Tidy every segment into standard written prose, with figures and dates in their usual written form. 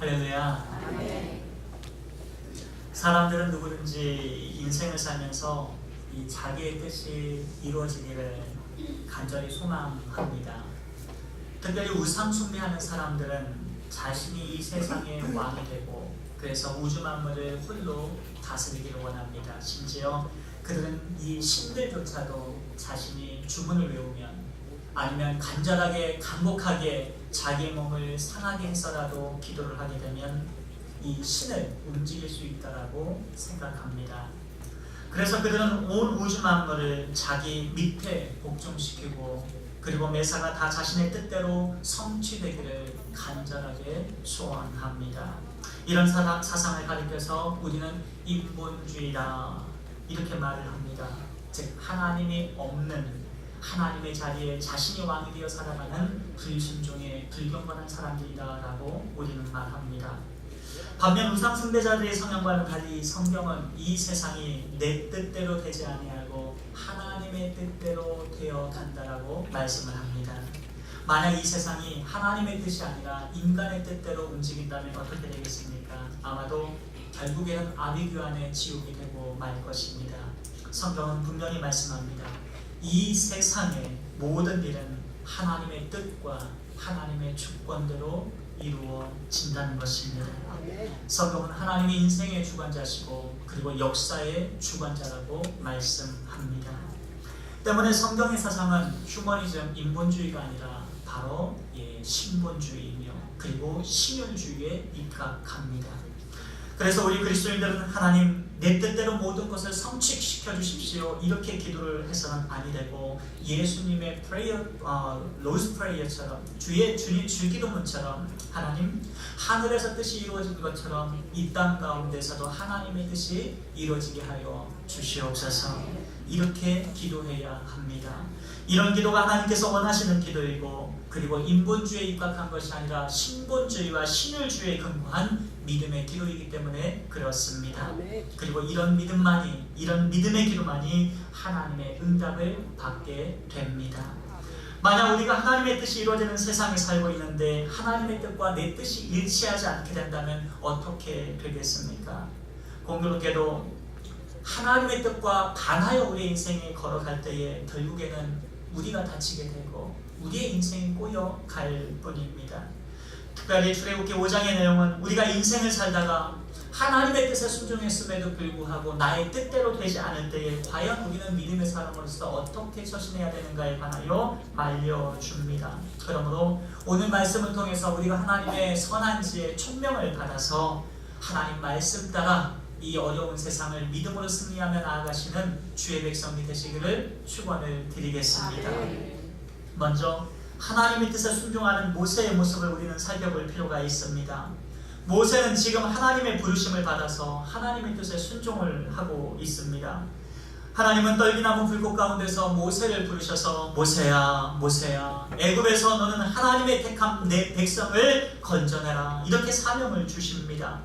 할렐루야. 사람들은 누구든지 인생을 살면서 이 자기의 뜻이 이루어지기를 간절히 소망합니다. 특별히 우상 숭배하는 사람들은 자신이 이 세상의 왕이 되고 그래서 우주 만물을 홀로 다스리기를 원합니다. 심지어 그들은 이 신들조차도 자신이 주문을 외우면 아니면 간절하게 간곡하게 자기의 몸을 상하게 해서라도 기도를 하게 되면 이 신을 움직일 수 있다라고 생각합니다. 그래서 그들은 온 우주 만물을 자기 밑에 복종시키고 그리고 매사가 다 자신의 뜻대로 성취되기를 간절하게 소원합니다. 이런 사상을 가리켜서 우리는 인본주의다 이렇게 말을 합니다. 즉 하나님이 없는 하나님의 자리에 자신이 왕이 되어 살아가는 불신종의 불경건한 사람들이다라고 우리는 말합니다. 반면 우상 숭배자들의 성향과는 달리 성경은 이 세상이 내 뜻대로 되지 아니하고 하나님의 뜻대로 되어 간다라고 말씀을 합니다. 만약 이 세상이 하나님의 뜻이 아니라 인간의 뜻대로 움직인다면 어떻게 되겠습니까? 아마도 결국에는 아비규환의 지옥이 되고 말 것입니다. 성경은 분명히 말씀합니다. 이 세상의 모든 일은 하나님의 뜻과 하나님의 주권대로 이루어진다는 것입니다. 성경은 하나님의 인생의 주관자시고 그리고 역사의 주관자라고 말씀합니다. 때문에 성경의 사상은 휴머니즘, 인본주의가 아니라 바로 신본주의이며 그리고 신율주의에 입각합니다. 그래서 우리 그리스도인들은 하나님 내 뜻대로 모든 것을 성취시켜 주십시오 이렇게 기도를 해서는 아니 되고 예수님의 로즈 프레이어처럼 주의 주기도문처럼 하나님 하늘에서 뜻이 이루어진 것처럼 이 땅 가운데서도 하나님의 뜻이 이루어지게 하여 주시옵소서 이렇게 기도해야 합니다. 이런 기도가 하나님께서 원하시는 기도이고 그리고 인본주의에 입각한 것이 아니라 신본주의와 신율주의에 근거한 믿음의 기도이기 때문에 그렇습니다. 그리고 이런 믿음의 기도만이 하나님의 응답을 받게 됩니다. 만약 우리가 하나님의 뜻이 이루어지는 세상에 살고 있는데 하나님의 뜻과 내 뜻이 일치하지 않게 된다면 어떻게 되겠습니까? 공교롭게도 하나님의 뜻과 반하여 우리의 인생에 걸어갈 때에 결국에는 우리가 다치게 되고 우리의 인생이 꼬여갈 뿐입니다. 특별히 출애굽기 5장의 내용은 우리가 인생을 살다가 하나님의 뜻에 순종했음에도 불구하고 나의 뜻대로 되지 않을 때에 과연 우리는 믿음의 사람으로서 어떻게 처신해야 되는가에 관하여 알려줍니다. 그러므로 오늘 말씀을 통해서 우리가 하나님의 선한 지혜 총명을 받아서 하나님 말씀 따라 이 어려운 세상을 믿음으로 승리하며 나아가시는 주의 백성이 되시기를 축원을 드리겠습니다. 먼저 하나님의 뜻에 순종하는 모세의 모습을 우리는 살펴볼 필요가 있습니다. 모세는 지금 하나님의 부르심을 받아서 하나님의 뜻에 순종을 하고 있습니다. 하나님은 떨기나무 불꽃 가운데서 모세를 부르셔서 모세야 모세야 애굽에서 너는 하나님의 택한 내 백성을 건져내라 이렇게 사명을 주십니다.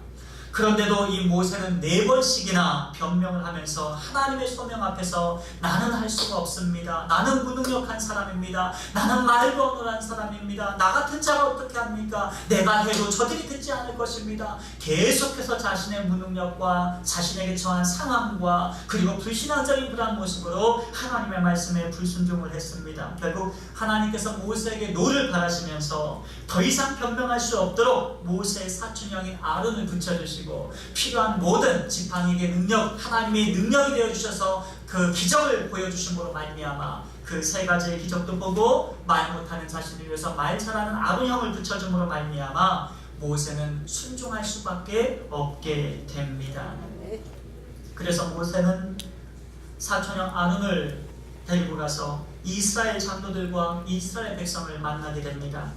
그런데도 이 모세는 4번씩이나 변명을 하면서 하나님의 소명 앞에서 나는 할 수가 없습니다. 나는 무능력한 사람입니다. 나는 말도 없는 사람입니다. 나 같은 자가 어떻게 합니까? 내가 해도 저들이 듣지 않을 것입니다. 계속해서 자신의 무능력과 자신에게 처한 상황과 그리고 불신앙적인 그런 모습으로 하나님의 말씀에 불순종을 했습니다. 결국 하나님께서 모세에게 노를 바라시면서 더 이상 변명할 수 없도록 모세의 사촌형인 아론을 붙여주시고 필요한 모든 지팡이의 능력, 하나님의 능력이 되어주셔서 그 기적을 보여주심으로 말미암아 그 3가지의 기적도 보고 말 못하는 자신을 위해서 말 잘하는 아론형을 붙여줌으로 말미암아 모세는 순종할 수밖에 없게 됩니다. 그래서 모세는 사촌형 아론을 데리고 가서 이스라엘 장로들과 이스라엘 백성을 만나게 됩니다.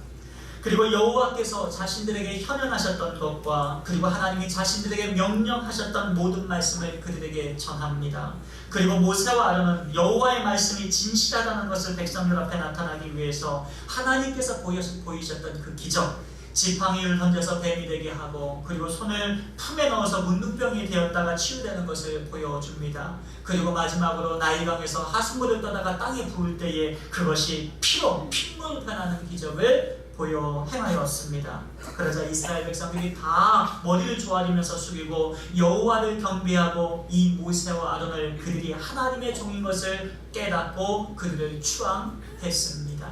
그리고 여호와께서 자신들에게 현현하셨던 것과 그리고 하나님이 자신들에게 명령하셨던 모든 말씀을 그들에게 전합니다. 그리고 모세와 아론은 여호와의 말씀이 진실하다는 것을 백성들 앞에 나타나기 위해서 하나님께서 보이셨던 그 기적, 지팡이를 던져서 뱀이 되게 하고 그리고 손을 품에 넣어서 문둥병이 되었다가 치유되는 것을 보여줍니다. 그리고 마지막으로 나일강에서 하수물을 떠다가 땅에 부을 때에 그것이 피로 핏물로 변하는 기적을 보여 행하였습니다. 그러자 이스라엘 백성들이 다 머리를 조아리면서 숙이고 여호와를 경배하고 이 모세와 아론을 그들이 하나님의 종인 것을 깨닫고 그들을 추앙했습니다.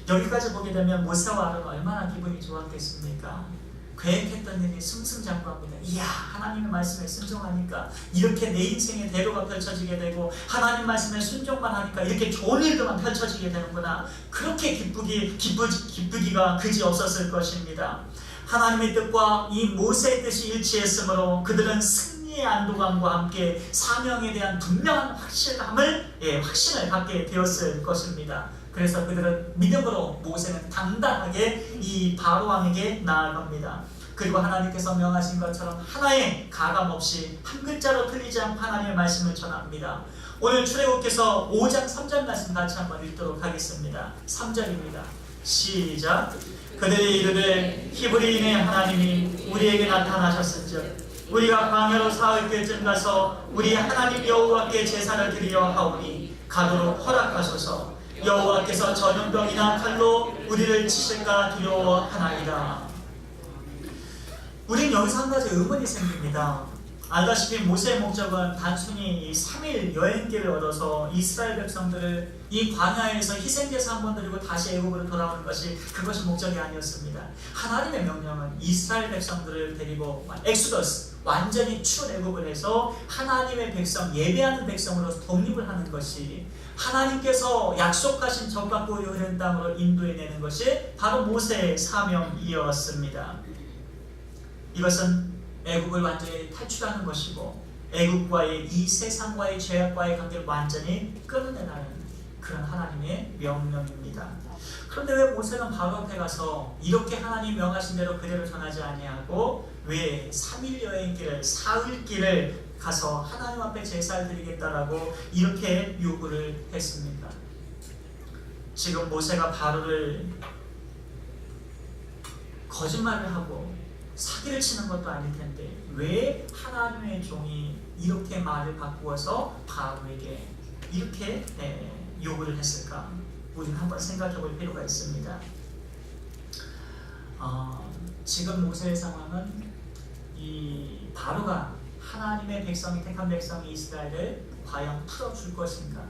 여기까지 보게 되면 모세와 아론은 얼마나 기분이 좋았겠습니까? 계획했던 일이 승승장구합니다. 이야, 하나님의 말씀에 순종하니까 이렇게 내 인생의 대로가 펼쳐지게 되고 하나님 말씀에 순종만 하니까 이렇게 좋은 일들만 펼쳐지게 되는구나. 그렇게 기쁘기가 그지 없었을 것입니다. 하나님의 뜻과 이 모세의 뜻이 일치했으므로 그들은 승리의 안도감과 함께 사명에 대한 분명한 확신을 갖게 되었을 것입니다. 그래서 그들은 믿음으로 모세는 당당하게 이 바로왕에게 나아갑니다. 그리고 하나님께서 명하신 것처럼 하나의 가감 없이 한 글자로 틀리지 않고 하나님의 말씀을 전합니다. 오늘 출애굽기서 5장 3절 말씀 같이 한번 읽도록 하겠습니다. 3절입니다. 시작. 그들이 이르되 히브리인의 하나님이 우리에게 나타나셨은즉 우리가 광야로 사흘쯤 가서 우리 하나님 여호와께 제사를 드리려 하오니 가도록 허락하소서. 여호와께서 전염병이나 칼로 우리를 치실까 두려워하나이다. 우린 여기서 한 가지 의문이 생깁니다. 알다시피 모세의 목적은 단순히 3일 여행길을 얻어서 이스라엘 백성들을 이 광야에서 희생제사 한번 드리고 다시 애굽으로 돌아오는 그것이 목적이 아니었습니다. 하나님의 명령은 이스라엘 백성들을 데리고 엑소더스, 완전히 출애굽을 해서 하나님의 백성, 예배하는 백성으로서 독립을 하는 것이, 하나님께서 약속하신 적과 꿀이 흐르는 땅으로 인도해내는 것이 바로 모세의 사명이었습니다. 이것은 애굽을 완전히 탈출하는 것이고 애굽과의 이 세상과의 죄악과의 관계를 완전히 끊어내라는 그런 하나님의 명령입니다. 그런데 왜 모세는 바로 앞에 가서 이렇게 하나님 명하신 대로 그대로 전하지 아니하고 왜 3일 여행길을 사흘길을 가서 하나님 앞에 제사를 드리겠다라고 이렇게 요구를 했습니까? 지금 모세가 바로를 거짓말을 하고 사기를 치는 것도 아닐 텐데 왜 하나님의 종이 이렇게 말을 바꾸어서 바로에게 이렇게 요구를 했을까? 우리는 한번 생각해 볼 필요가 있습니다. 지금 모세의 상황은 이 바로가 하나님의 백성이 택한 백성이 이스라엘을 과연 풀어줄 것인가,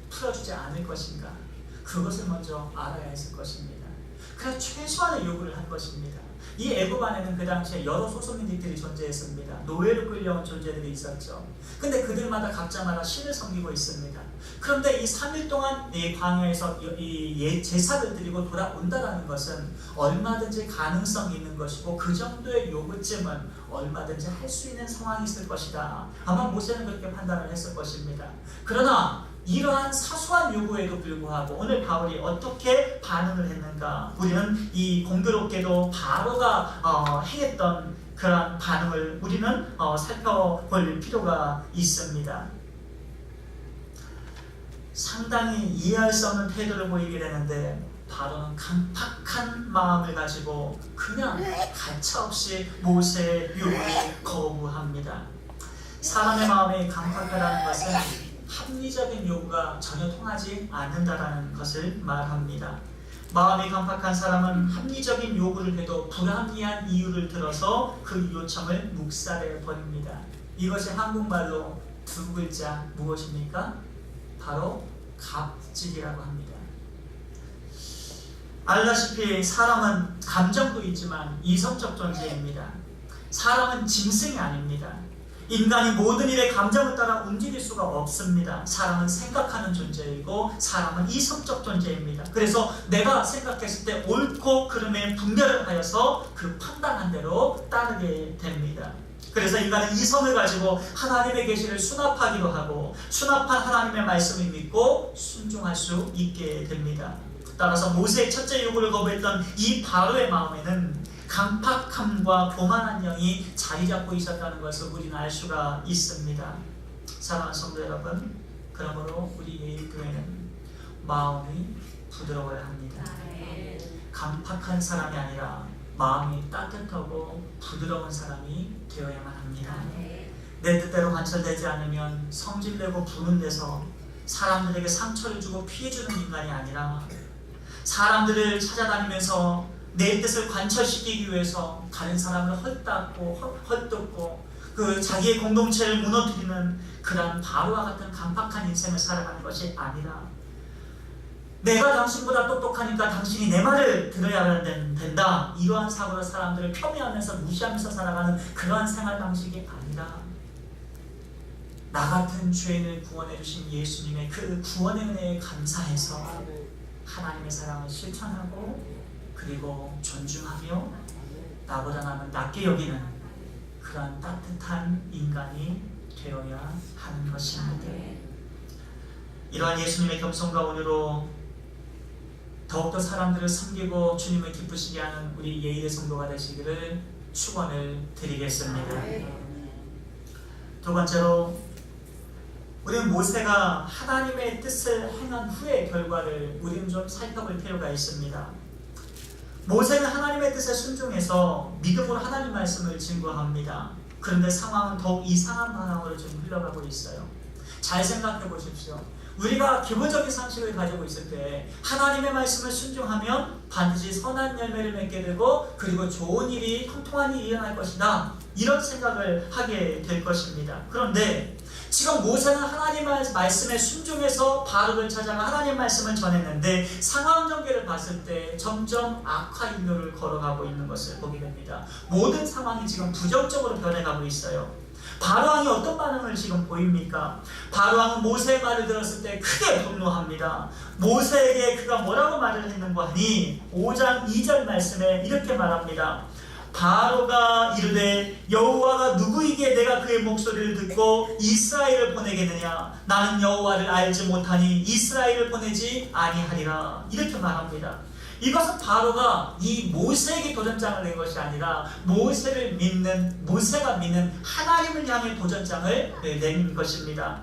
풀어주지 않을 것인가, 그것을 먼저 알아야 했을 것입니다. 그래서 최소한의 요구를 한 것입니다. 이 애굽 안에는 그 당시에 여러 소수민족들이 존재했습니다. 노예로 끌려온 존재들이 있었죠. 근데 그들마다 각자마다 신을 섬기고 있습니다. 그런데 이 3일 동안 이 광야에서 이 제사를 드리고 돌아온다는 것은 얼마든지 가능성이 있는 것이고 그 정도의 요구쯤은 얼마든지 할 수 있는 상황이 있을 것이다. 아마 모세는 그렇게 판단을 했을 것입니다. 그러나 이러한 사소한 요구에도 불구하고 오늘 바울이 어떻게 반응을 했는가? 우리는 이 공교롭게도 바로가 행했던 그런 반응을 우리는 살펴볼 필요가 있습니다. 상당히 이해할 수 없는 태도를 보이게 되는데 바로는 강팍한 마음을 가지고 그냥 가차없이 모세의 요구를 거부합니다. 사람의 마음이 강팍하다는 것은 합리적인 요구가 전혀 통하지 않는다라는 것을 말합니다. 마음이 강팍한 사람은 합리적인 요구를 해도 불합리한 이유를 들어서 그 요청을 묵살해 버립니다. 이것이 한국말로 두 글자 무엇입니까? 바로 갑질이라고 합니다. 알다시피 사람은 감정도 있지만 이성적 존재입니다. 사람은 짐승이 아닙니다. 인간이 모든 일에 감정을 따라 움직일 수가 없습니다. 사람은 생각하는 존재이고 사람은 이성적 존재입니다. 그래서 내가 생각했을 때 옳고 그름에 분별을 하여서 그 판단한 대로 따르게 됩니다. 그래서 인간은 이성을 가지고 하나님의 계시를 수납하기도 하고 수납한 하나님의 말씀을 믿고 순종할 수 있게 됩니다. 따라서 모세의 첫째 요구를 거부했던 이 바로의 마음에는 강팍함과 교만한 영이 자리 잡고 있었다는 것을 우리는 알 수가 있습니다. 사랑하는 성도 여러분, 그러므로 우리 예일교회는 마음이 부드러워야 합니다. 강팍한 사람이 아니라 마음이 따뜻하고 부드러운 사람이 되어야만 합니다. 내 뜻대로 관철되지 않으면 성질내고 부는 데서 사람들에게 상처를 주고 피해주는 인간이 아니라 사람들을 찾아다니면서 내 뜻을 관철시키기 위해서 다른 사람을 헐뜯고 그 자기의 공동체를 무너뜨리는 그런 바로와 같은 강팍한 인생을 살아가는 것이 아니라, 내가 당신보다 똑똑하니까 당신이 내 말을 들어야 된다, 이러한 사고로 사람들을 폄훼하면서 무시하면서 살아가는 그러한 생활 방식이 아니라, 나 같은 죄인을 구원해 주신 예수님의 그 구원의 은혜에 감사해서 하나님의 사랑을 실천하고, 그리고 존중하며 나보다 남을 낮게 여기는 그런 따뜻한 인간이 되어야 하는 것입니다. 이러한 예수님의 겸손과 온유로 더욱더 사람들을 섬기고 주님을 기쁘시게 하는 우리 예일의 성도가 되시기를 축원을 드리겠습니다. 두 번째로, 우리는 모세가 하나님의 뜻을 행한 후의 결과를 우리는 좀 살펴볼 필요가 있습니다. 모세는 하나님의 뜻에 순종해서 믿음으로 하나님 말씀을 증거합니다. 그런데 상황은 더욱 이상한 방향으로 좀 흘러가고 있어요. 잘 생각해 보십시오. 우리가 기본적인 상식을 가지고 있을 때 하나님의 말씀을 순종하면 반드시 선한 열매를 맺게 되고, 그리고 좋은 일이, 형통한 일이 일어날 것이다, 이런 생각을 하게 될 것입니다. 그런데 지금 모세는 하나님의 말씀에 순종해서 바로를 찾아가 하나님의 말씀을 전했는데, 상황 전개를 봤을 때 점점 악화인도를 걸어가고 있는 것을 보게 됩니다. 모든 상황이 지금 부정적으로 변해가고 있어요. 바로왕이 어떤 반응을 지금 보입니까? 바로왕은 모세의 말을 들었을 때 크게 분노합니다. 모세에게 그가 뭐라고 말을 했는고 하니 5장 2절 말씀에 이렇게 말합니다. 바로가 이르되 여호와가 누구이기에 내가 그의 목소리를 듣고 이스라엘을 보내겠느냐? 나는 여호와를 알지 못하니 이스라엘을 보내지 아니하리라, 이렇게 말합니다. 이것은 바로가 이 모세에게 도전장을 낸 것이 아니라 모세가 믿는 하나님을 향해 도전장을 낸 것입니다.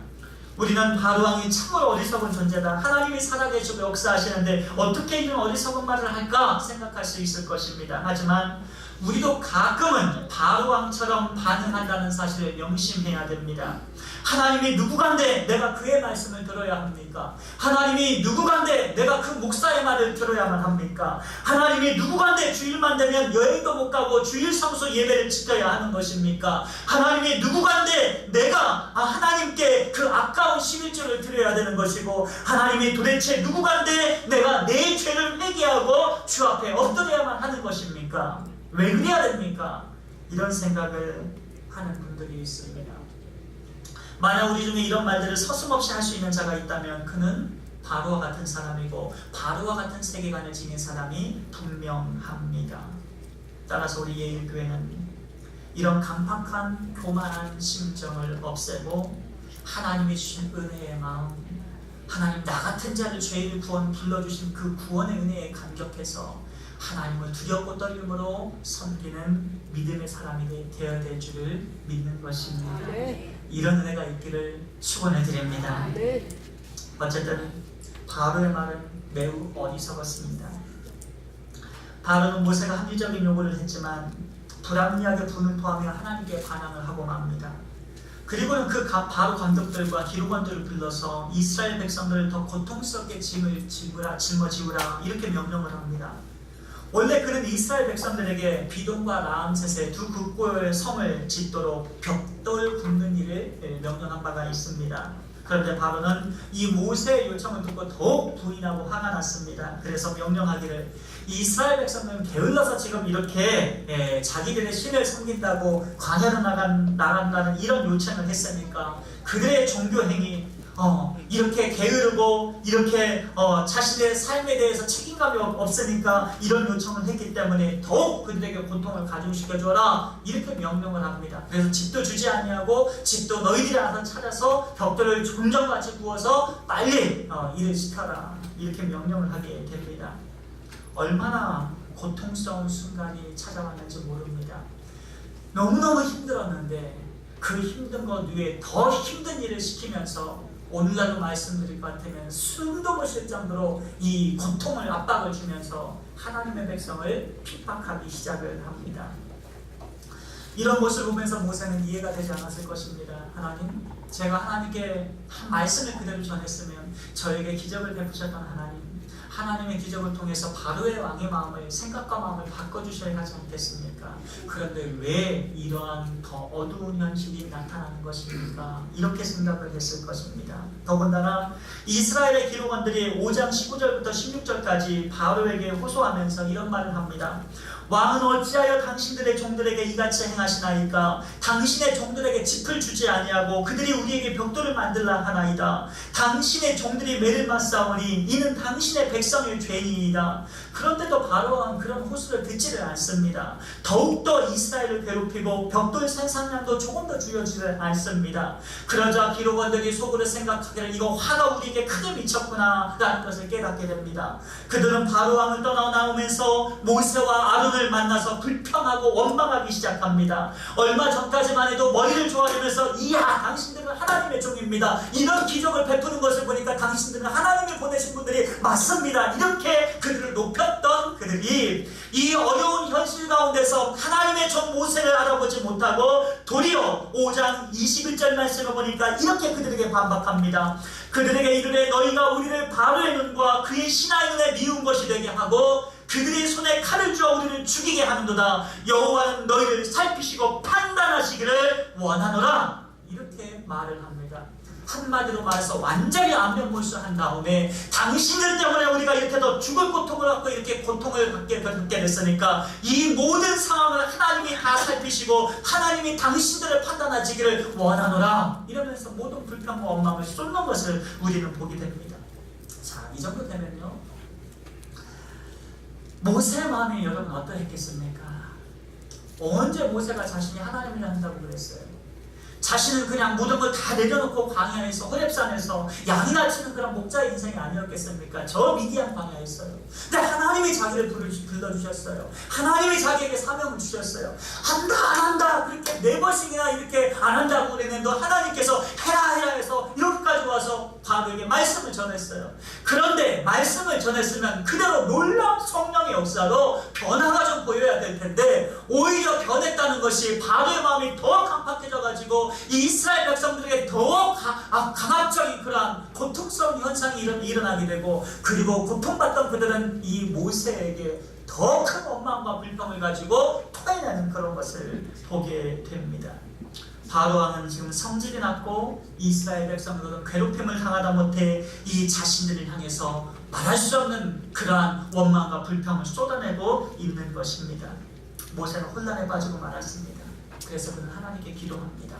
우리는 바로왕이 참으로 어리석은 존재다, 하나님이 살아계시고 역사하시는데 어떻게 이런 어리석은 말을 할까 생각할 수 있을 것입니다. 하지만 우리도 가끔은 바로왕처럼 반응한다는 사실을 명심해야 됩니다. 하나님이 누구간데 내가 그의 말씀을 들어야 합니까? 하나님이 누구간데 내가 그 목사의 말을 들어야만 합니까? 하나님이 누구간데 주일만 되면 여행도 못 가고 주일 성소 예배를 지켜야 하는 것입니까? 하나님이 누구간데 내가 하나님께 그 아까운 11조를 드려야 되는 것이고, 하나님이 도대체 누구간데 내가 내 죄를 회개하고 주 앞에 엎드려야만 하는 것입니까? 왜 그래야 됩니까? 이런 생각을 하는 분들이 있습니다. 만약 우리 중에 이런 말들을 서슴없이 할 수 있는 자가 있다면 그는 바로와 같은 사람이고 바로와 같은 세계관을 지닌 사람이 분명합니다. 따라서 우리 예일교회는 이런 강팍한 교만한 심정을 없애고 하나님이 주신 은혜의 마음, 하나님 나 같은 자를 죄인을 불러주신 그 구원의 은혜에 감격해서 하나님을 두렵고 떨림으로 섬기는 믿음의 사람이 되어야 될 줄을 믿는 것입니다. 이런 은혜가 있기를 축원해 드립니다. 어쨌든 바로의 말은 매우 어리석었습니다. 바로는 모세가 합리적인 요구를 했지만 불합리하게 분을 토하며 하나님께 반항을 하고 맙니다. 그리고는 그 바로 감독들과 기록원들을 불러서 이스라엘 백성들을 더 고통스럽게 짊어지우라 이렇게 명령을 합니다. 원래 그는 이스라엘 백성들에게 비돔과 라암셋의 두 극고의 섬을 짓도록 벽돌 굽는 일을 명령한 바가 있습니다. 그런데 바로는 이 모세의 요청을 듣고 더욱 부인하고 화가 났습니다. 그래서 명령하기를 이스라엘 백성들은 게을러서 지금 이렇게 자기들의 신을 섬긴다고 광야로 나간다는 이런 요청을 했으니까 그들의 종교행위 이렇게 게으르고 이렇게 자신의 삶에 대해서 책임감이 없으니까 이런 요청을 했기 때문에 더욱 그들에게 고통을 가중시켜줘라 이렇게 명령을 합니다. 그래서 집도 주지 아니하고 집도 너희들이 알아서 찾아서 벽돌을 종전같이 구워서 빨리 일을 시켜라 이렇게 명령을 하게 됩니다. 얼마나 고통스러운 순간이 찾아왔는지 모릅니다. 너무너무 힘들었는데 그 힘든 것 위에 더 힘든 일을 시키면서 오늘날로 말씀드릴 것 같으면 숨도 못 쉴 정도로 이 고통을 압박을 주면서 하나님의 백성을 핍박하기 시작을 합니다. 이런 모습을 보면서 모세는 이해가 되지 않았을 것입니다. 하나님, 제가 하나님께 한 말씀을 그대로 전했으면 저에게 기적을 베푸셨던 하나님, 하나님의 기적을 통해서 바로의 왕의 마음을, 생각과 마음을 바꿔주셔야 하지 않겠습니까? 그런데 왜 이러한 더 어두운 현실이 나타나는 것입니까? 이렇게 생각을 했을 것입니다. 더군다나 이스라엘의 기록원들이 5장 15절부터 16절까지 바로에게 호소하면서 이런 말을 합니다. 왕은 어찌하여 당신들의 종들에게 이같이 행하시나이까? 당신의 종들에게 짚을 주지 아니하고 그들이 우리에게 벽돌을 만들라 하나이다. 당신의 종들이 매를 맞사오니 이는 당신의 백성의 죄니이다. 그런데도 바로왕은 그런 호소를 듣지를 않습니다. 더욱더 이스라엘을 괴롭히고 벽돌 생산량도 조금 더 줄여지를 않습니다. 그러자 기록원들이 속으로 생각하기를 이거 화가 우리에게 크게 미쳤구나 라는 것을 깨닫게 됩니다. 그들은 바로왕을 떠나 나오면서 모세와 아론을 만나서 불평하고 원망하기 시작합니다. 얼마 전까지만 해도 머리를 조아리면서 이야 당신들은 하나님의 종입니다. 이런 기적을 베푸는 것을 보니까 당신들은 하나님이 보내신 분들이 맞습니다. 이렇게 그들을 높였던 그들이 이 어려운 현실 가운데서 하나님의 종 모세를 알아보지 못하고 도리어 5장 21절 말씀을 보니까 이렇게 그들에게 반박합니다. 그들에게 이르되 너희가 우리를 바로의 눈과 그의 신하의 눈에 미운 것이 되게 하고 그들의 손에 칼을 주어 우리를 죽이게 하는도다. 여호와는 너희를 살피시고 판단하시기를 원하노라. 이렇게 말을 합니다. 한마디로 말해서 완전히 안면몰수한 다음에 당신들 때문에 우리가 이렇게 더 죽을 고통을 갖고 이렇게 고통을 갖게 됐으니까 이 모든 상황을 하나님이 다 살피시고 하나님이 당신들을 판단하시기를 원하노라. 이러면서 모든 불평과 원망을 쏟는 것을 우리는 보게 됩니다. 자, 이 정도 되면요, 모세의 마음이 여러분 어떠했겠습니까? 언제 모세가 자신이 하나님을 한다고 그랬어요? 자신은 그냥 모든 걸 다 내려놓고 광야에서 호렙산에서 양이나 치는 그런 목자의 인생이 아니었겠습니까? 저 미디안 광야였어요. 근데 하나님이 자기를 불러주셨어요. 하나님이 자기에게 사명을 주셨어요. 한다 안 한다 그렇게 4번씩이나 이렇게 안 한다고 그랬는데 하나님께서 해라 해서 이렇게까지 와서 바로에게 말씀을 전했어요. 그런데 말씀을 전했으면 그대로 놀라운 성령의 역사로 변화가 좀 보여야 될 텐데 오히려 변했다는 것이 바로의 마음이 더 강팍해져가지고 이스라엘 백성들에게 더 강압적인 그러한 고통스러운 현상이 일어나게 되고, 그리고 고통받던 그들은 이 모세에게 더 큰 원망과 불평을 가지고 토해내는 그런 것을 보게 됩니다. 바로왕은 지금 성질이 났고 이스라엘 백성들은 괴롭힘을 당하다 못해 이 자신들을 향해서 말할 수 없는 그러한 원망과 불평을 쏟아내고 있는 것입니다. 모세는 혼란에 빠지고 말았습니다. 그래서 그는 하나님께 기도합니다.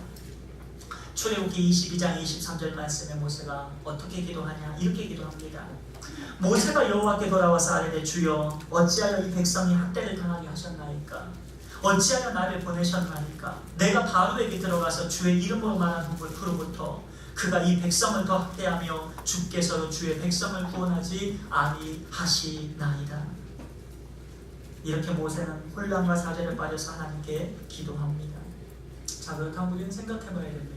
출애굽기 22장 23절 말씀에 모세가 어떻게 기도하냐, 이렇게 기도합니다. 모세가 여호와께 돌아와서 아뢰되 주여 어찌하여 이 백성이 학대를 당하게 하셨나이까? 어찌하여 나를 보내셨나이까? 내가 바로에게 들어가서 주의 이름으로 말한 후로부터 그가 이 백성을 더 학대하며 주께서도 주의 백성을 구원하지 아니하시나이다. 이렇게 모세는 혼란과 사죄를 빠져서 하나님께 기도합니다. 자, 그렇다면 우리는 생각해봐야 됩니다.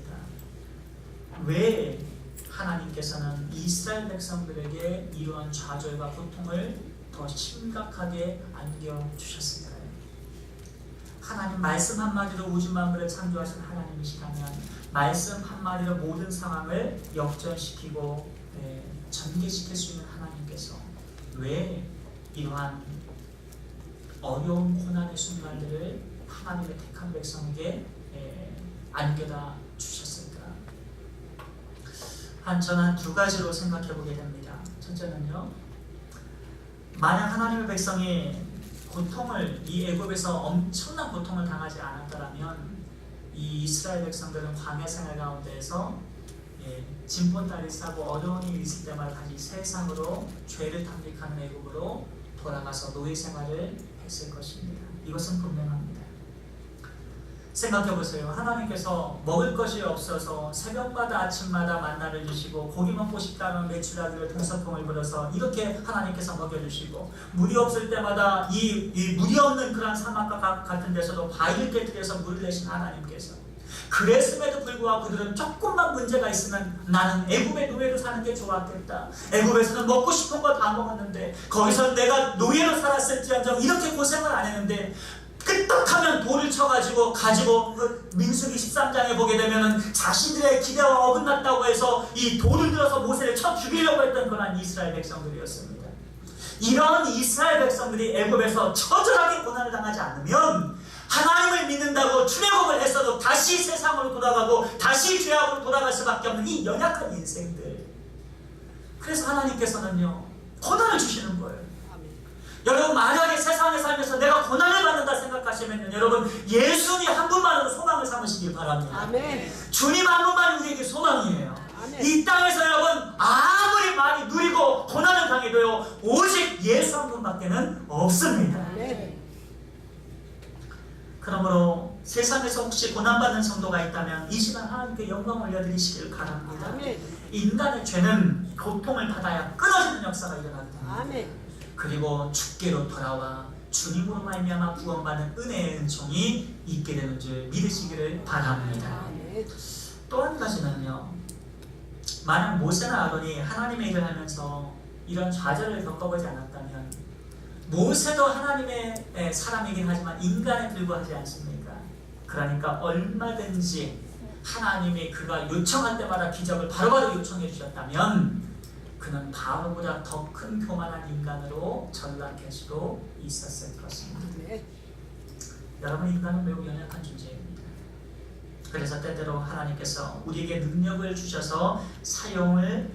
왜 하나님께서는 이스라엘 백성들에게 이러한 좌절과 고통을 더 심각하게 안겨주셨을까요? 하나님 말씀 한마디로 우주 만물을 창조하신 하나님이시라면 말씀 한마디로 모든 상황을 역전시키고 전개시킬 수 있는 하나님께서 왜 이러한 어려운 고난의 순간들을 하나님의 택한 백성에게 안겨다 주셨을까? 저는 두 가지로 생각해 보게 됩니다. 첫째는요, 만약 하나님의 백성이 고통을, 이 애굽에서 엄청난 고통을 당하지 않았더라면 이 이스라엘 백성들은 광야 생활 가운데에서 진본다리 싸고 어려운 일이 있을 때마다 다시 세상으로 죄를 탐닉하는 애굽으로 돌아가서 노예 생활을 했을 것입니다. 이것은 분명합니다. 생각해보세요. 하나님께서 먹을 것이 없어서 새벽마다 아침마다 만나를 주시고 고기 먹고 싶다면 메추라기를 동서통을 불어서 이렇게 하나님께서 먹여주시고, 물이 없을 때마다 이 물이 없는 그런 사막과 같은 데서도 바위를 깨뜨려서 물을 내신 하나님께서, 그랬음에도 불구하고 그들은 조금만 문제가 있으면 나는 애굽의 노예로 사는 게 좋았겠다. 애굽에서는 먹고 싶은 거 다 먹었는데 거기서 내가 노예로 살았을지언정 이렇게 고생을 안 했는데, 끄떡하면 돌을 쳐가지고 민수기 13장에 보게 되면은 자신들의 기대와 어긋났다고 해서 이 돌을 들어서 모세를 쳐 죽이려고 했던 그런 이스라엘 백성들이었습니다. 이런 이스라엘 백성들이 애굽에서 처절하게 고난을 당하지 않으면 하나님을 믿는다고 출애굽을 했어도 다시 세상으로 돌아가고 다시 죄악으로 돌아갈 수밖에 없는 이 연약한 인생들. 그래서 하나님께서는요 고난을 주시는 거예요. 여러분 만약에 세상에 살면서 내가 고난을 받는다 생각하시면요 여러분 예수님 한 분만으로 소망을 삼으시길 바랍니다. 아멘. 주님 한 분만이 우리에게 소망이에요. 아멘. 이 땅에서 여러분 아무리 많이 누리고 고난을 당해도요 오직 예수 한 분밖에는 없습니다. 아멘. 그러므로 세상에서 혹시 고난받는 성도가 있다면 이 시간 하나님께 영광 올려드리시길 바랍니다. 아멘. 인간의 죄는 고통을 받아야 끊어지는 역사가 일어나게 됩니다. 아멘. 그리고 주께로 돌아와 주님으로 말미암아 구원받는 은혜의 은총이 있게 되는 줄 믿으시기를 바랍니다. 아멘. 또 한 가지는요, 만약 모세나 아론이 하나님의 일을 하면서 이런 좌절을 겪어보지 않았다면 모세도 하나님의 사람이긴 하지만 인간에 불과하지 않습니까? 그러니까 얼마든지 하나님이 그가 요청할 때마다 기적을 바로바로 요청해 주셨다면 그는 바로보다 더 큰 교만한 인간으로 전락할 수도 있었을 것입니다. 아멘. 여러분, 인간은 매우 연약한 존재입니다. 그래서 때때로 하나님께서 우리에게 능력을 주셔서 사용을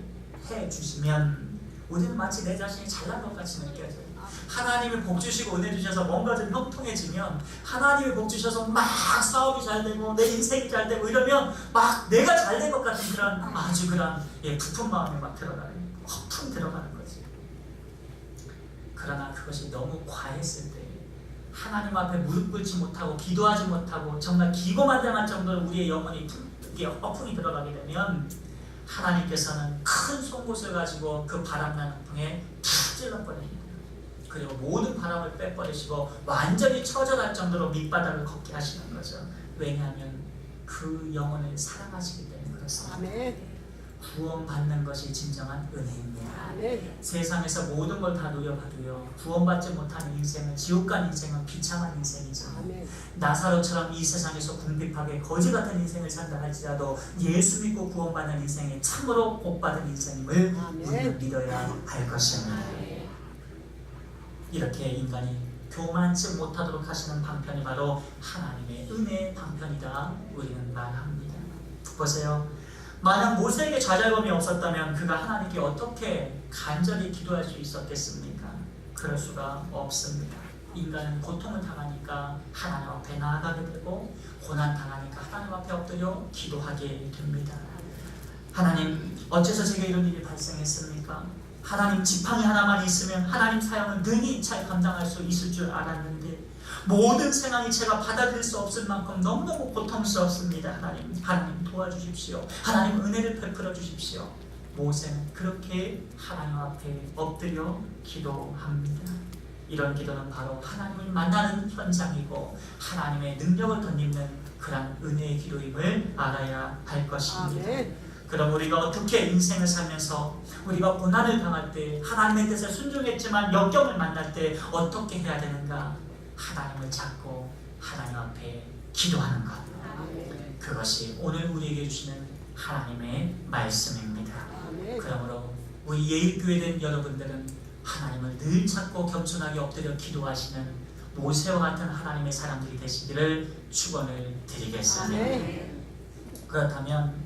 해 주시면 우리는 마치 내 자신이 잘난 것 같이 느껴져요. 하나님이 복 주시고 은혜 주셔서 뭔가 좀 형통해지면 하나님이 복 주셔서 막 사업이 잘 되고 내 인생이 잘 되고 이러면 막 내가 잘 된 것 같은 그런 아주 그런 부푼 마음이 막 들어가요. 허풍 들어가는 거지. 그러나 그것이 너무 과했을 때 하나님 앞에 무릎 꿇지 못하고 기도하지 못하고 정말 기고만장할 정도로 우리의 영혼이 허풍이 들어가게 되면 하나님께서는 큰 송곳을 가지고 그 바람나는 풍에 툭 찔러버립니다. 그리고 모든 바람을 빼버리시고 완전히 처절할 정도로 밑바닥을 걷게 하시는 거죠. 왜냐하면 그 영혼을 사랑하시기 때문에 그렇습니다. 아멘. 구원받는 것이 진정한 은혜입니다. 아멘. 세상에서 모든 걸 다 누려봐도요 구원받지 못하는 인생은 지옥 간 인생은 비참한 인생이죠. 아멘. 나사로처럼 이 세상에서 궁핍하게 거지 같은 인생을 산다 할지라도 예수 믿고 구원받는 인생이 참으로 복받은 인생임을 우리는 믿어야 할 것입니다. 이렇게 인간이 교만치 못하도록 하시는 방편이 바로 하나님의 은혜의 방편이다 우리는 말합니다. 보세요. 만약 모세에게 좌절감이 없었다면 그가 하나님께 어떻게 간절히 기도할 수 있었겠습니까? 그럴 수가 없습니다. 인간은 고통을 당하니까 하나님 앞에 나아가게 되고 고난 당하니까 하나님 앞에 엎드려 기도하게 됩니다. 하나님, 어째서 제게 이런 일이 발생했습니까? 하나님, 지팡이 하나만 있으면 하나님 사역은 능히 잘 감당할 수 있을 줄 알았는데 모든 생활이 제가 받아들일 수 없을 만큼 너무너무 고통스럽습니다. 하나님 도와주십시오. 하나님 은혜를 베풀어 주십시오. 모세는 그렇게 하나님 앞에 엎드려 기도합니다. 이런 기도는 바로 하나님을 만나는 현장이고 하나님의 능력을 덧입는 그런 은혜의 기도임을 알아야 할 것입니다. 아멘. 그럼 우리가 어떻게 인생을 살면서 우리가 고난을 당할 때 하나님의 뜻에 순종했지만 역경을 만날 때 어떻게 해야 되는가? 하나님을 찾고 하나님 앞에 기도하는 것. 아멘. 그것이 오늘 우리에게 주시는 하나님의 말씀입니다. 아멘. 그러므로 우리 예일교회된 여러분들은 하나님을 늘 찾고 겸손하게 엎드려 기도하시는 모세와 같은 하나님의 사람들이 되시기를 축원을 드리겠습니다. 아멘. 그렇다면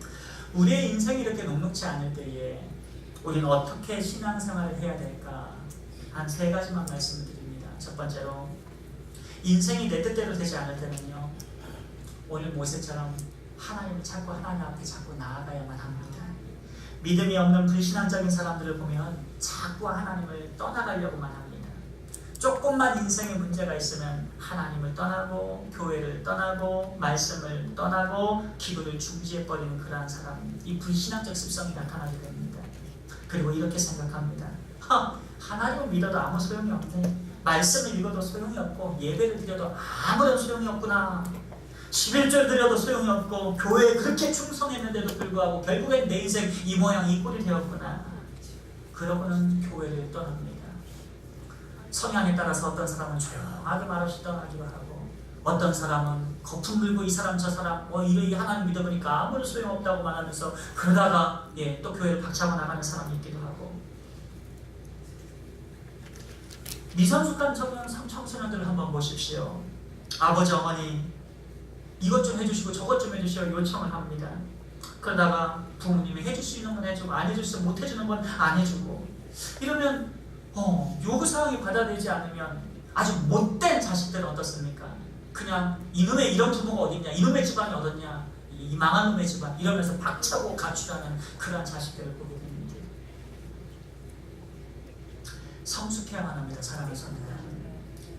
우리의 인생이 이렇게 녹록지 않을 때에 우리는 어떻게 신앙생활을 해야 될까? 한 3가지만 말씀을 드립니다. 첫 번째로, 인생이 내 뜻대로 되지 않을 때는요 오늘 모세처럼 하나님을 찾고 하나님 앞에 자꾸 나아가야만 합니다. 믿음이 없는 불신앙적인 사람들을 보면 자꾸 하나님을 떠나가려고만 합니다. 조금만 인생에 문제가 있으면 하나님을 떠나고 교회를 떠나고 말씀을 떠나고 기도를 중지해버리는 그러한 사람, 이 불신앙적 습성이 나타나게 됩니다. 그리고 이렇게 생각합니다. 하나님을 믿어도 아무 소용이 없네. 말씀을 읽어도 소용이 없고 예배를 드려도 아무런 소용이 없구나. 11절 드려도 소용이 없고 교회에 그렇게 충성했는데도 불구하고 결국엔 내 인생 이 모양 이 꼴이 되었구나. 그러고는 교회를 떠납니다. 성향에 따라서 어떤 사람은 조용하게 말없이 떠나기도 하고 어떤 사람은 거품 물고 이 사람 저 사람 이러이 하나님 믿어보니까 아무런 소용없다고 말하면서 그러다가 또 교회를 박차고 나가는 사람이 있기도 하고 미성숙한 청소년들을 한번 보십시오. 아버지 어머니 이것 좀 해주시고 저것 좀 해주시오 요청을 합니다. 그러다가 부모님이 해줄 수 있는 건 해주고 안 해줄 수 못 해주는 건 안 해주고 이러면 요구사항이 받아들이지 않으면 아주 못된 자식들은 어떻습니까? 그냥 이놈의 이런 부모가 어딨냐, 이놈의 집안이 어딨냐, 이 망한 놈의 집안 이러면서 박차고 가출하는 그러한 자식들을 보게 됩니다. 성숙해야만 합니다. 사람에서는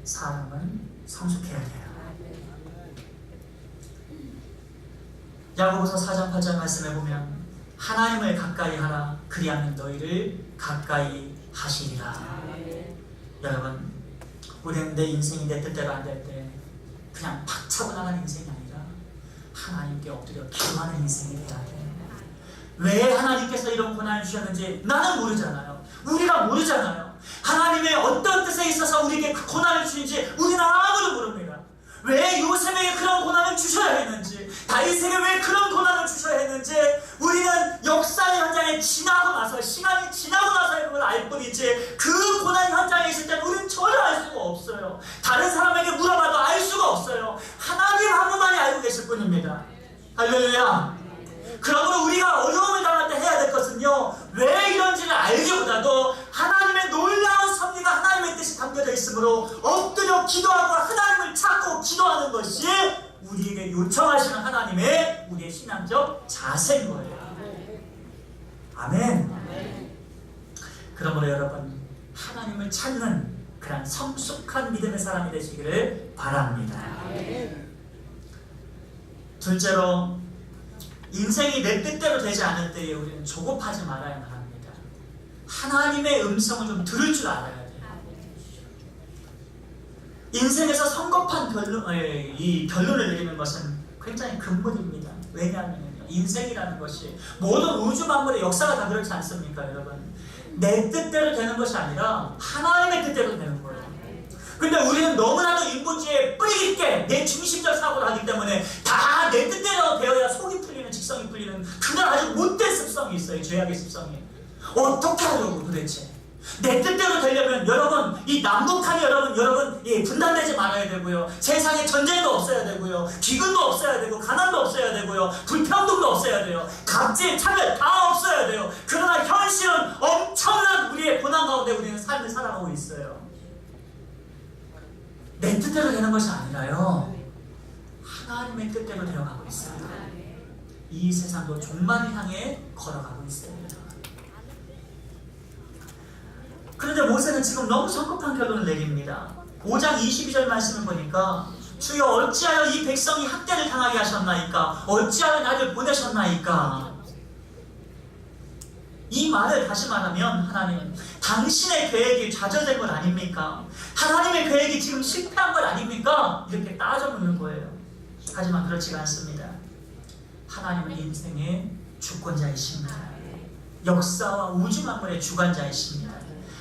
사람은 성숙해야 돼요. 야고보서 4장 8절 말씀에 보면 하나님을 가까이 하라 그리하면 너희를 가까이 하시리라. 여러분, 우리는 내 인생이 내 뜻대로 안 될 때 그냥 박차고 나가는 인생이 아니라 하나님께 엎드려 기도하는 인생이 돼야 돼. 왜 하나님께서 이런 고난을 주셨는지 나는 모르잖아요. 우리가 모르잖아요. 하나님의 어떤 뜻에 있어서 우리에게 그 고난을 주는지 우리는 아무도 모릅니다. 왜 요셉에게 그런 고난을 주셔야 했는지, 다윗에게 왜 그런 고난을 주셔야 했는지 우리는 역사의 현장에 지나고 나서, 시간이 지나고 나서 그걸 알 뿐이지 그 고난 현장에 있을 때 우리는 전혀 알 수가 없어요. 다른 사람에게 물어봐도 알 수가 없어요. 하나님 한 분만이 알고 계실 뿐입니다. 할렐루야. 그러므로 우리가 어려움을 당할 때 해야 될 것은요, 왜 이런지를 알기보다도 하나님의 놀라운 섭리가 하나님의 뜻이 담겨져 있으므로 엎드려 기도하고 하나님을 찾고 기도하는 것이 우리에게 요청하시는 하나님의 우리의 신앙적 자세인 거예요. 아멘. 그러므로 여러분, 하나님을 찾는 그런 성숙한 믿음의 사람이 되시기를 바랍니다. 둘째로, 인생이 내 뜻대로 되지 않을 때에 우리는 조급하지 말아야만 합니다. 하나님의 음성을 좀 들을 줄 알아야 돼요. 인생에서 성급한 결론을 내리는 것은 굉장히 금물입니다. 왜냐하면 인생이라는 것이 모든 우주 만물의 역사가 다 그렇지 않습니까, 여러분? 내 뜻대로 되는 것이 아니라 하나님의 뜻대로 되는 거예요. 근데 우리는 너무나도 인본주의에 뿌리 깊게 내 중심적 사고를 하기 때문에 다 내 뜻대로 되어야 속이 풀리는, 직성이 풀리는 그런 아주 못된 습성이 있어요. 죄악의 습성이. 어떻게 하려고 도대체? 내 뜻대로 되려면 여러분, 이 남북한이 여러분 분단되지 말아야 되고요. 세상에 전쟁도 없어야 되고요. 기근도 없어야 되고, 가난도 없어야 되고요. 불평등도 없어야 돼요. 갑질, 차별 다 없어야 돼요. 그러나 현실은 엄청난 우리의 고난 가운데 우리는 삶을 살아가고 있어요. 내 뜻대로 되는 것이 아니라요, 하나님의 뜻대로 되어가고 있어요. 이 세상도 종말을 향해 걸어가고 있어요. 그런데 모세는 지금 너무 성급한 결론을 내립니다. 5장 22절 말씀을 보니까 주여 어찌하여 이 백성이 학대를 당하게 하셨나이까? 어찌하여 나를 보내셨나이까? 이 말을 다시 말하면 하나님은 당신의 계획이 좌절된 것 아닙니까? 하나님의 계획이 지금 실패한 것 아닙니까? 이렇게 따져놓는 거예요. 하지만 그렇지가 않습니다. 하나님은 인생의 주권자이십니다. 역사와 우주 만물의 주관자이십니다.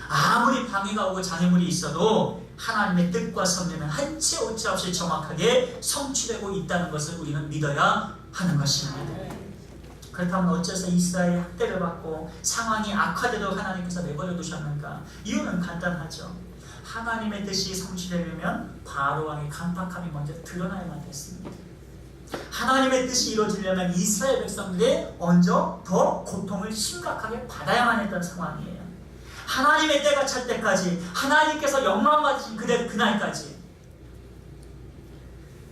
아무리 방해가 오고 장애물이 있어도 하나님의 뜻과 섭리는 한치 오차 없이 정확하게 성취되고 있다는 것을 우리는 믿어야 하는 것입니다. 그렇다면 어째서 이스라엘이 학대를 받고 상황이 악화되도록 하나님께서 내버려 두셨는가? 이유는 간단하죠. 하나님의 뜻이 성취되려면 바로 왕의 강팍함이 먼저 드러나야만 됐습니다. 하나님의 뜻이 이루어지려면 이스라엘 백성들이 먼저 더 고통을 심각하게 받아야만 했던 상황이에요. 하나님의 때가 찰 때까지, 하나님께서 영광 받으신 그날까지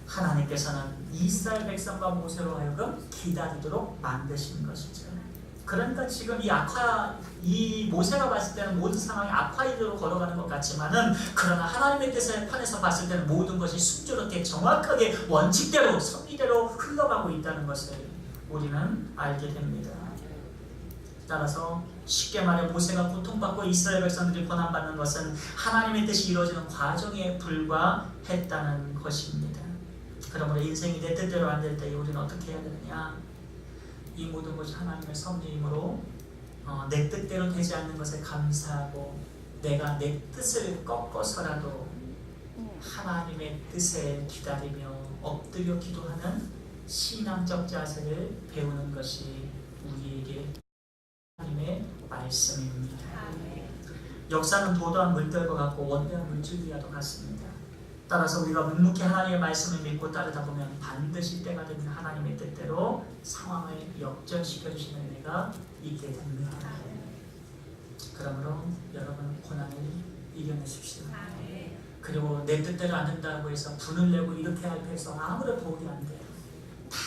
하나님께서는 이스라엘 백성과 모세로 하여금 기다리도록 만드신 것이죠. 그러니까 지금 이 모세가 봤을 때는 모든 상황이 악화이대로 걸어가는 것 같지만은, 그러나 하나님의 뜻의 판에서 봤을 때는 모든 것이 순조롭게 정확하게 원칙대로 섭리대로 흘러가고 있다는 것을 우리는 알게 됩니다. 따라서 쉽게 말해 모세가 고통받고 이스라엘 백성들이 고난받는 것은 하나님의 뜻이 이루어지는 과정에 불과했다는 것입니다. 그러므로 인생이 내 뜻대로 안 될 때 우리는 어떻게 해야 되느냐? 이 모든 것이 하나님의 섭리이므로 내 뜻대로 되지 않는 것에 감사하고, 내가 내 뜻을 꺾어서라도 하나님의 뜻에 기다리며 엎드려 기도하는 신앙적 자세를 배우는 것이 우리에게 하나님의 말씀입니다. 역사는 도도한 물결과 같고 원대한 물줄기와도 같습니다. 따라서 우리가 묵묵히 하나님의 말씀을 믿고 따르다 보면 반드시 때가 되면 하나님의 뜻대로 상황을 역전시켜 주시는 은혜가 있게 됩니다. 그러므로 여러분 고난을 이겨내십시오. 그리고 내 뜻대로 안 된다고 해서 분을 내고 이렇게 할 해서 아무런 도움이 안 돼요. 다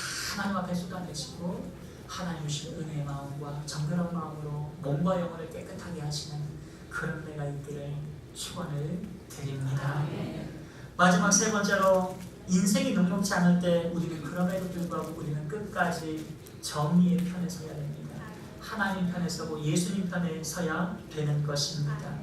하나님 앞에 쏟아내시고 하나님 주신 은혜의 마음과 정결한 마음으로 몸과 영혼을 깨끗하게 하시는 그런 은혜가 있기를 축원을 드립니다. 마지막 세 번째로 인생이 녹록지 않을 때 우리는 그럼에도 불구하고 우리는 끝까지 정의의 편에 서야 됩니다. 하나님 편에 서고 예수님 편에 서야 되는 것입니다.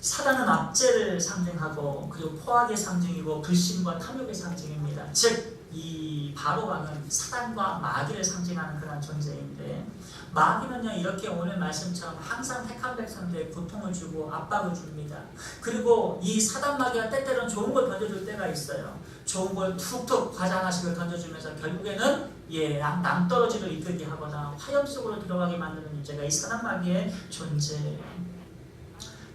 사단은 압제를 상징하고 그리고 포악의 상징이고 불신과 탐욕의 상징입니다. 즉 이 바로왕은 사단과 마귀를 상징하는 그런 존재인데 마귀는요 이렇게 오늘 말씀처럼 항상 택한 백성들에게 고통을 주고 압박을 줍니다. 그리고 이 사단 마귀가 때때로는 좋은 걸 던져줄 때가 있어요. 좋은 걸 툭툭 과자 하나씩을 던져주면서 결국에는 낭떠러지로 이끌게 하거나 화염 속으로 들어가게 만드는 문제가 이 사단 마귀의 존재예요.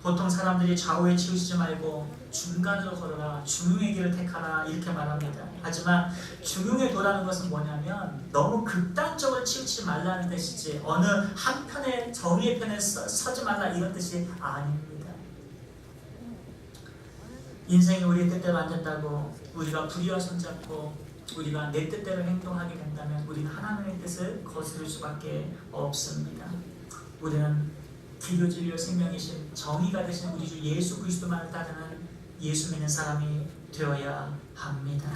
보통 사람들이 좌우에 치우치지 말고 중간으로 걸어라, 중용의 길을 택하라 이렇게 말합니다. 하지만 중용의 도라는 것은 뭐냐면 너무 극단적으로 치우치지 말라는 뜻이지 어느 한편의 정의의 편에 서지 말라 이런 뜻이 아닙니다. 인생이 우리 뜻대로 안 된다고 우리가 불의와 손잡고 우리가 내 뜻대로 행동하게 된다면 우리는 하나님의 뜻을 거스를 수밖에 없습니다. 우리는 기도 진리요 생명이신 정의가 되신 우리 주 예수 그리스도만을 따르는 예수 믿는 사람이 되어야 합니다.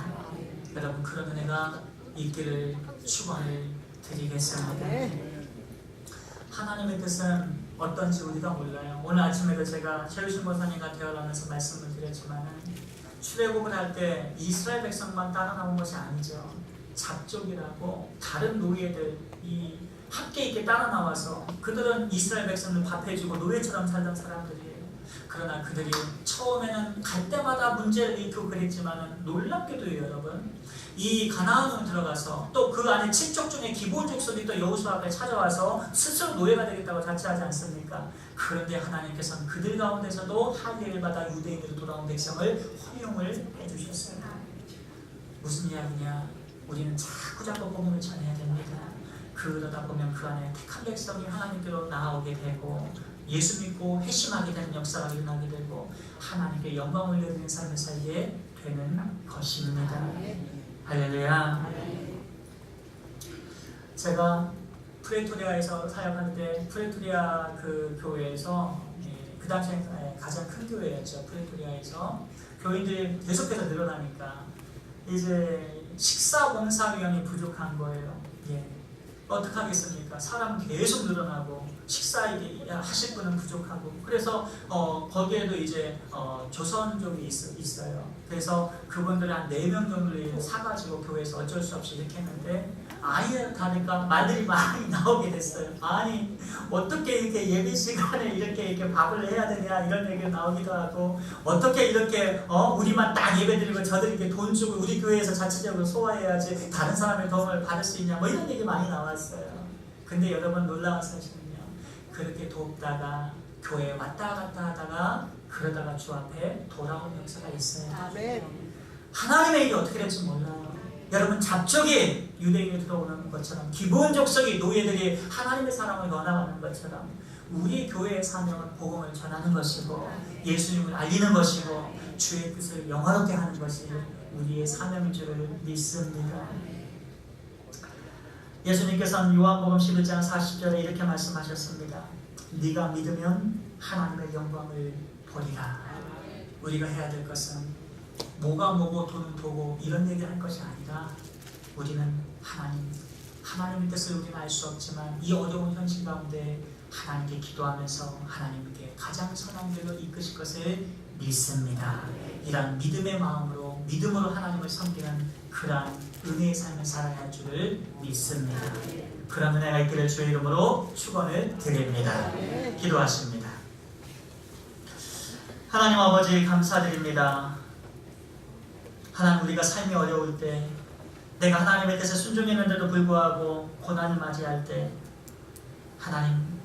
여러분 그런 은혜가 있기를 축원을 드리겠습니다. 하나님의 뜻은 어떤지 우리가 몰라요. 오늘 아침에도 제가 최유신 목사님과 대화하면서 말씀을 드렸지만 출애굽을 할 때 이스라엘 백성만 따라 나온 것이 아니죠. 잡족이라고 다른 노예들이 함께 있게 따라 나와서 그들은 이스라엘 백성을 밥해주고 노예처럼 살던 사람들이에요. 그러나 그들이 처음에는 갈 때마다 문제를 일으키고 그랬지만 놀랍게도 여러분 이 가나안으로 들어가서 또 그 안에 7족 중에 기본 족속이 또 여호수아 앞에 찾아와서 스스로 노예가 되겠다고 자처하지 않습니까? 그런데 하나님께서는 그들 가운데서도 할례를 받아 유대인으로 돌아온 백성을 허용을 해주셨어요. 무슨 이야기냐? 우리는 자꾸 복음을 전해야 됩니다. 그러다 보면 그 안에 택한 백성이 하나님께로 나아오게 되고 예수 믿고 회심하게 되는 역사가 일어나게 되고 하나님께 영광을 돌리는 삶을 살게 되는 것입니다. 할렐루야. 제가 프레토리아에서 사역할 때 프레토리아 그 교회에서 그 당시에 가장 큰 교회였죠. 프레토리아에서 교인들이 계속해서 늘어나니까 이제 식사봉사위원이 부족한 거예요. 어떻게 하겠습니까? 사람 계속 늘어나고 식사하실 분은 부족하고 그래서 거기에도 이제 조선족이 있어요. 그래서 그분들을 한 4명 정도를 사가지고 교회에서 어쩔 수 없이 이렇게 했는데 아예 가니까 말들이 많이 나오게 됐어요. 아니 어떻게 이렇게 예배 시간에 이렇게 밥을 해야 되냐 이런 얘기가 나오기도 하고 어떻게 이렇게 우리만 딱 예배 드리고 저들이 이렇게 돈 주고 우리 교회에서 자체적으로 소화해야지 다른 사람의 도움을 받을 수 있냐 뭐 이런 얘기 많이 나왔어요. 근데 여러분 놀라운 사실은요. 그렇게 돕다가 교회에 왔다 갔다 하다가 그러다가 주 앞에 돌아온 역사가 있어요. 아멘. 하나님의 일이 어떻게 될지 몰라요. 여러분 잡족이 유대인이 들어오는 것처럼 기본 족속이 노예들이 하나님의 사랑을 원하는 것처럼 우리 교회의 사명은 복음을 전하는 것이고 예수님을 알리는 것이고 주의 뜻을 영화롭게 하는 것이 우리의 사명인 줄을 믿습니다. 예수님께서는 요한복음 11장 40절에 이렇게 말씀하셨습니다. 네가 믿으면 하나님의 영광을 보리라. 우리가 해야 될 것은 뭐가 뭐고 돈은 도고 이런 얘기를 할 것이 아니라 우리는 하나님의 뜻을 우리는 알 수 없지만 이 어려운 현실 가운데 하나님께 기도하면서 하나님께 가장 선한 길로 이끄실 것을 믿습니다. 이런 믿음의 마음으로 믿음으로 하나님을 섬기는 그러한 은혜의 삶을 살아야 할 줄을 믿습니다. 그런 은혜가 있기를 주의 이름으로 축원을 드립니다. 기도하십니다. 하나님 아버지 감사드립니다. 하나님 우리가 삶이 어려울 때 내가 하나님의 뜻에 순종했는데도 불구하고 고난을 맞이할 때 하나님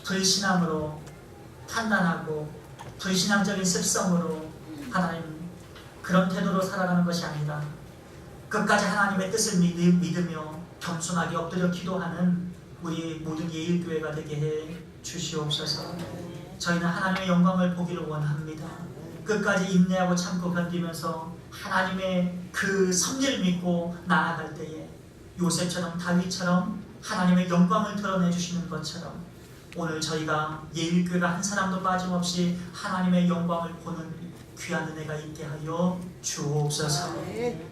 불신함으로 판단하고 불신앙적인 습성으로 하나님 그런 태도로 살아가는 것이 아니라 끝까지 하나님의 뜻을 믿으며 겸손하게 엎드려 기도하는 우리 모든 예일교회가 되게 해 주시옵소서. 저희는 하나님의 영광을 보기를 원합니다. 끝까지 인내하고 참고 견디면서 하나님의 그 섭리를 믿고 나아갈 때에 요셉처럼 다윗처럼 하나님의 영광을 드러내 주시는 것처럼 오늘 저희가 예일교회가 한 사람도 빠짐없이 하나님의 영광을 보는 귀한 은혜가 있게 하여 주옵소서.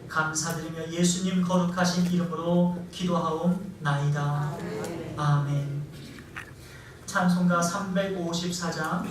감사드리며 예수님 거룩하신 이름으로 기도하옵나이다. 아멘. 찬송가 354장